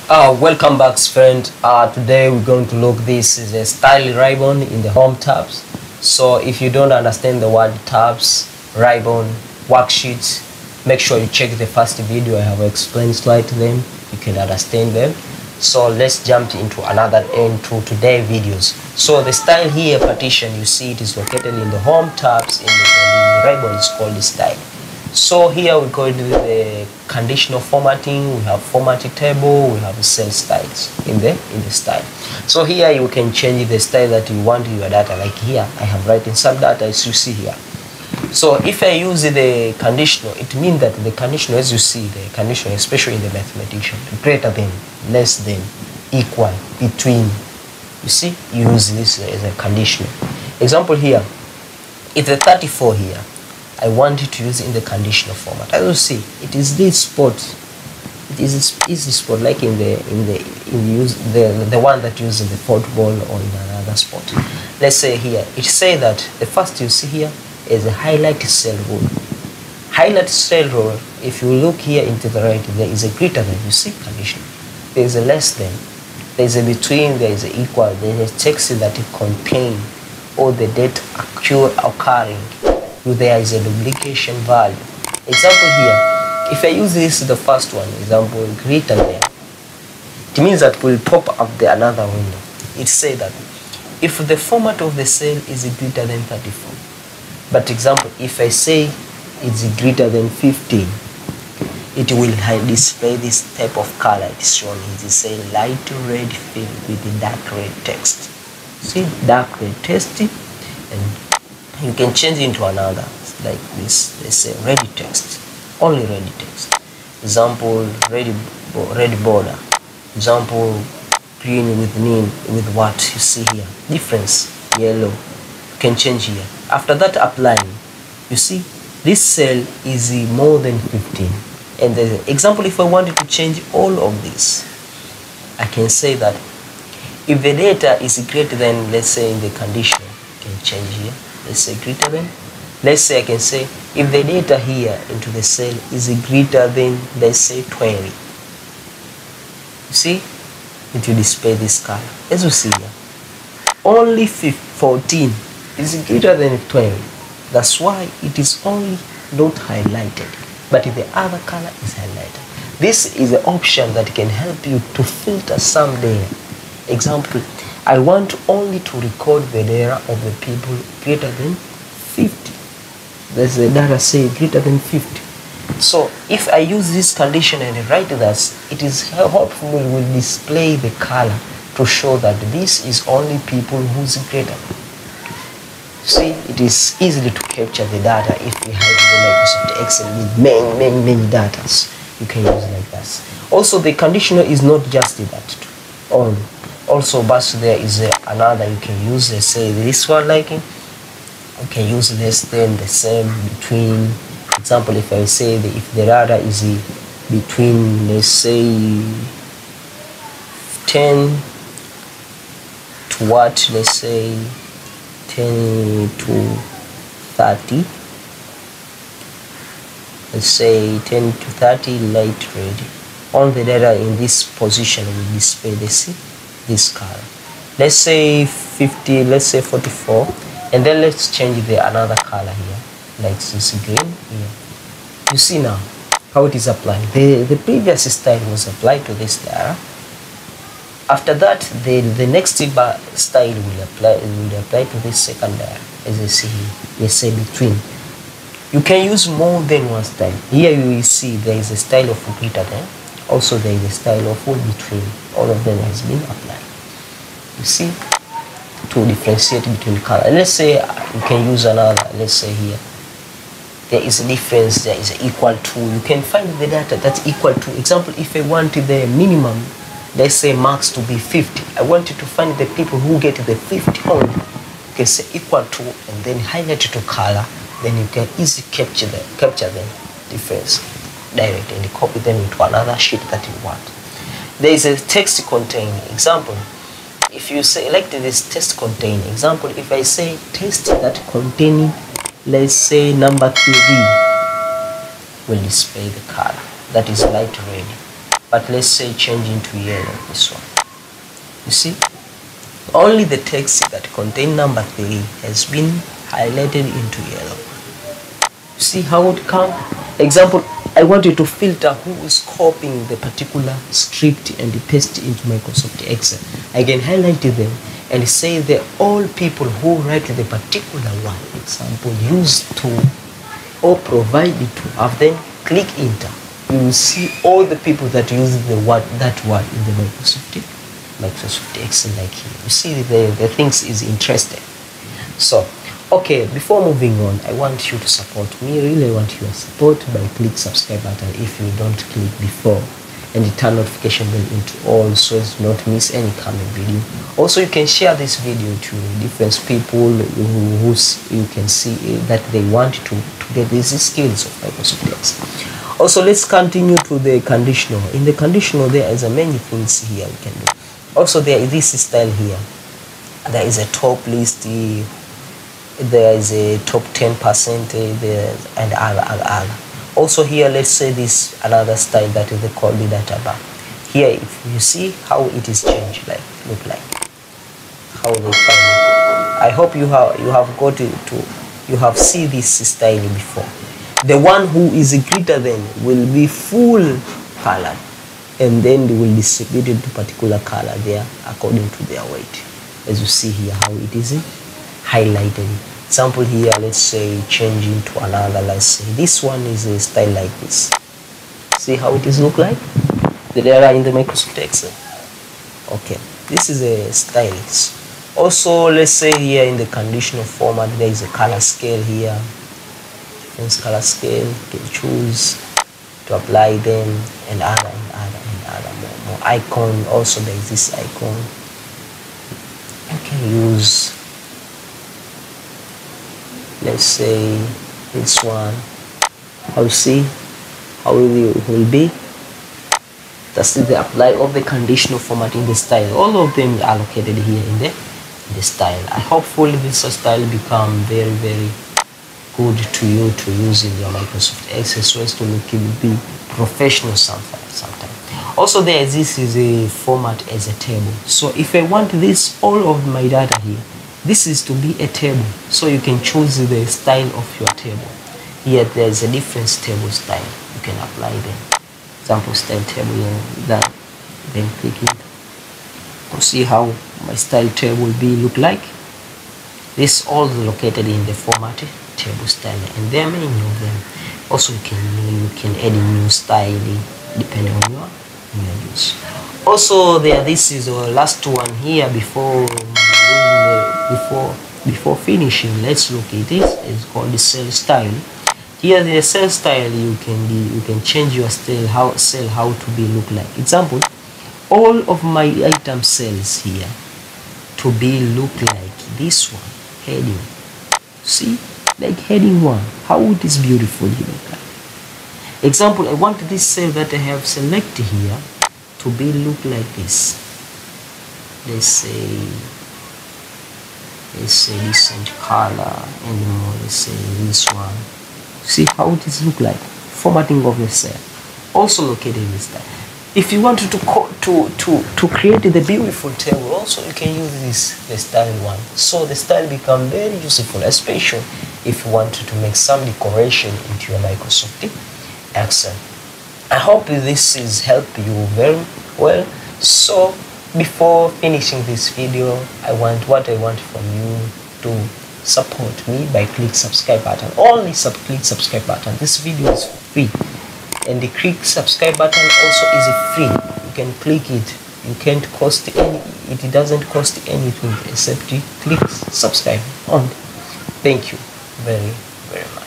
Welcome back, friend. Today we're going to look. This is a style ribbon in the home tabs. So if you don't understand the word tabs, ribbon, worksheets, make sure you check the first video I have explained slide to them. You can understand them. So let's jump into today's videos. So the style here partition, you see it is located in the home tabs. In the ribbon is called the style. So here we go to the conditional formatting. We have formatting table. We have cell styles in the style. So here you can change the style that you want your data. Like here, I have written some data as you see here. So if I use the conditional, it means that the conditional, as you see, the conditional, especially in the mathematician, greater than, less than, equal, between. You see, you use this as a conditional. Example here, if the 34 here, I want it to use in the conditional format. As you see, it is this spot. It is this spot, like in the one that used in the football or in another spot. Let's say here, it say that the first you see here is a highlight cell rule. Highlight cell rule. If you look here into the right, there is a greater than. You see conditional. There is a less than. There is a between. There is a equal. There is a text that it contain all the data occurring. There is a duplication value. Example here, if I use this, the first one, example greater than, it means that will pop up the another window. It says that if the format of the cell is greater than 34, but example, if I say it's greater than 15, it will display this type of color. It's shown. It is a light red field with the dark red text. See, dark red text, and you can change into another like this. Let's say red text, only red text. Example red border. Example green with what you see here. Difference yellow. You can change here. After that, applying. You see this cell is more than 15. And the example, if I wanted to change all of this, I can say that if the data is greater than, let's say in the condition, you can change here. Let's say greater than. Let's say I can say if the data here into the cell is greater than, let's say 20. You see, it will display this color. As you see here, only 14 is greater than 20. That's why it is only not highlighted, but the other color is highlighted. This is an option that can help you to filter some data. Example, I want only to record the data of the people greater than 50. There's the data say greater than 50. So if I use this condition and write that, it is helpful. It will display the color to show that this is only people who's greater. See, it is easy to capture the data if we have the Microsoft Excel with many data. You can use like that. Also, the conditional is not just that only. Also, but there is another you can use. Let's say this one, like you can use less than, the same, between. Example, if I say if the data is between, let's say 10 to what? Let's say 10 to 30. Let's say 10 to 30 light red. All the data in this position will display this color. Let's say 50, let's say 44, and then let's change the another color here, like this green here. You see now how it is applied. The previous style was applied to this data. After that, the next style will apply to this second data. As you see here, let's say between. You can use more than one style. Here you will see there is a style of greater than. Also, there is a style of between. All of them has been applied. You see, to differentiate between color. Let's say you can use another. Let's say here there is a difference. There is equal to. You can find the data that's equal to. Example, if I wanted the minimum, let's say max to be 50. I want you to find the people who get the 50 only. You can say equal to and then highlight it to color. Then you can easily capture the difference direct and copy them into another sheet that you want. There is a text containing. Example, if you select this text containing, example, if I say text that containing, let's say number 3, will display the color that is light red. but let's say change into yellow, this one. You see, only the text that contain number 3 has been highlighted into yellow. You see how it come? Example, I want you to filter who is copying the particular script and paste it into Microsoft Excel. I can highlight them and say that all people who write the particular one, example, used to or provided to, have then click enter. You will see all the people that use that word in the Microsoft Excel, like here. You see the things is interesting. So okay, before moving on, I want you to support me. Really want your support by click subscribe button if you don't click before, and turn notification bell into all so as not miss any coming video. Also, you can share this video to different people who you can see that they want to get these skills of Microsoft Excel. Also, let's continue to the conditional. In the conditional, there is many things here we can do. Also, there is this style here. There is a top list. There is a top 10% there, and other. Also here, let's say this another style that is called the data bar. Here, if you see how it is changed, like look like how they find it. I hope you have got it to you have seen this style before. The one who is greater than will be full color, and then they will distribute it to particular color there according to their weight. As you see here, how it is highlighted. Example here, let's say change into another. Let's say this one is a style like this. See how it is look like? There are in the Microsoft Excel. Okay, this is a style. Also, let's say here in the conditional format, there is a color scale here. This color scale, you can choose to apply them, and other more icon. Also, there is this icon. You can use, let's say this one. How you see how it will be? That's the apply of the conditional format in the style. All of them are located here in the style. I hopefully this style become very good to you to use in your Microsoft Excel, so as to look be professional sometimes. Also, this is a format as a table. So if I want this all of my data here, this is to be a table, so you can choose the style of your table. Here there's a different table style. You can apply them. Example style table that, then click it. You see how my style table will be look like. This all located in the format table style, and there are many of them. Also, you can add a new style depending on your use. Also, this is our last one here before finishing. Let's look at this. It's called the cell style. Here the cell style, you can change your style how to be look like. Example, all of my item cells here to be look like this one heading. See, like heading 1, how it is beautiful you look like. Example, I want this cell that I have selected here to be look like this. Let's say decent color, and more, let's say this one. See how it is look like. Formatting of the cell also located in this style. If you want to create the beautiful table, also you can use the style one, so the style become very useful, especially if you wanted to make some decoration into your Microsoft Excel. I hope this is help you very well. So before finishing this video, I want from you to support me by click subscribe button. Only click subscribe button. This video is free, and the click subscribe button also is free. You can click it. You can't cost any. It doesn't cost anything except you click subscribe on. Thank you very much.